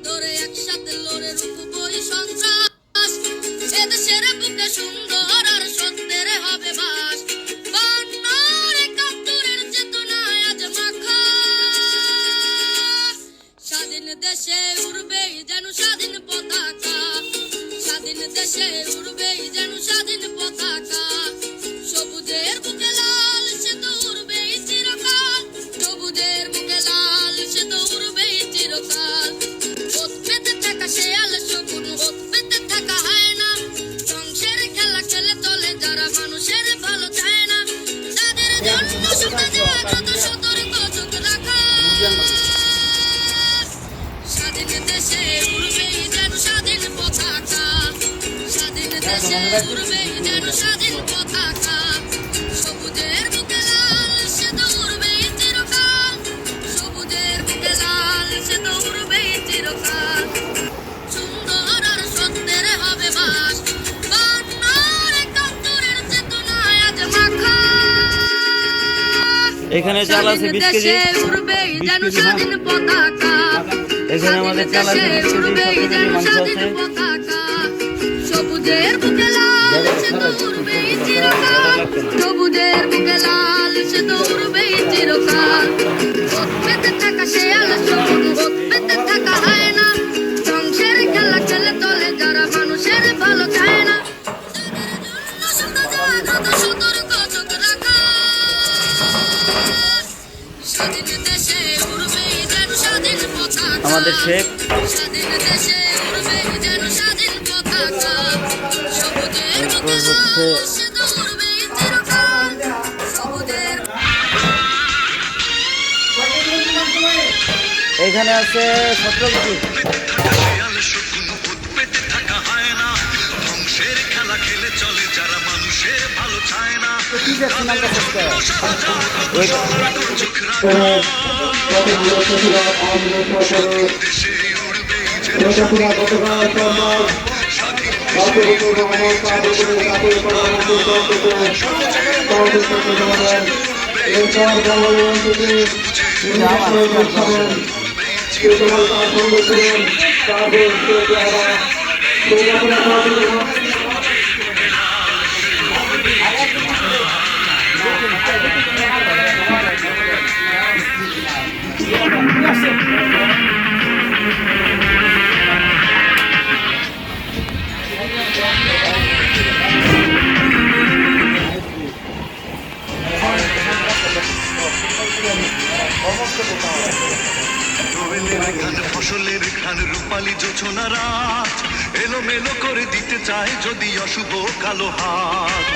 ধরে একসাথে লড়ে রুখবই সন্ত্রাস। এদেশের বুকে সুন্দর আর সত্যের হবে বাস। 52-71 চেতনায় আজ মাখা। স্বাধীন দেশে উড়বেই যেন স্বাধীন পতাকা। স্বাধীন দেশে উড়বেই যেন স্বাধীন পতাকা। সবুজের বুকে লাল সে তো উড়বেই চিরকাল। সবুজের বুকে লাল সে তো উড়বেই চিরকাল। ওত পেতে থাকা শেয়াল শকুন, ওত পেতে থাকা হায়না, ধ্বংসের খেলা খেলে চলে যারা মানুষের ভালো চায় না। তাদের জন্য সদা জাগ্রত সতর্ক চোখ রাখা। স্বাধীন দেশে উড়বেই যেন স্বাধীন পতাকা। স্বাধীন দেশে উড়বেই যেন স্বাধীন পতাকা। সবুজের বুকে লাল সে তো উড়বেই চিরকাল। সবুজের বুকে লাল সে তো উড়বেই চিরকাল। সুন্দর আর সত্যের হবে বাস। 52-71 চেতনায় আজ মাখা। এখানে চাল আছে 20 কেজি। উড়বেই যেন স্বাধীন পতাকা। এখানে আমাদের চাল আছে 20 কেজি, 17 কেজি মাংস আছে। সবুজের বুকে লাল সে তো উড়বেই চিরকাল। সবুজের বুকে লাল সে তো উড়বেই চিরকাল। ওত পেতে থাকা শেয়াল শকুন, ওত পেতে থাকা হায়না, ধ্বংসের খেলা খেলে চলে যারা মানুষের ভালো চায় না। তাদের জন্য সদা জাগ্রত সতর্ক চোখ রাখা। স্বাধীন দেশে উড়বেই যেন স্বাধীন পতাকা। আমাদের শেখ স্বাধীন দেশে উড়বেই যেন স্বাধীন পতাকা। সবুজের বুকে লাল সে তো উড়বেই চিরকাল। সবুজের এখানে আছে 17 কেজি। শেয়াল শকুন, ওত পেতে থাকা হায়না, ধ্বংসের খেলা খেলে চলে যারা মানুষের ভালো চায় না। তাদের জন্য সদা জাগ্রত সতর্ক চোখ রাখা। স্বাধীন দেশে উড়বেই যেন স্বাধীন পতাকা। স্বাধীন দেশে উড়বেই যেন স্বাধীন পতাকা। সবুজের বুকে লাল সে তো উড়বেই চিরকাল। দোয়েলের ঘান ফসলের ঘ্রাণ রূপালী জোছনা রাত এলোমেলো করে দিতে চায় যদি অশুভ কালো হাত।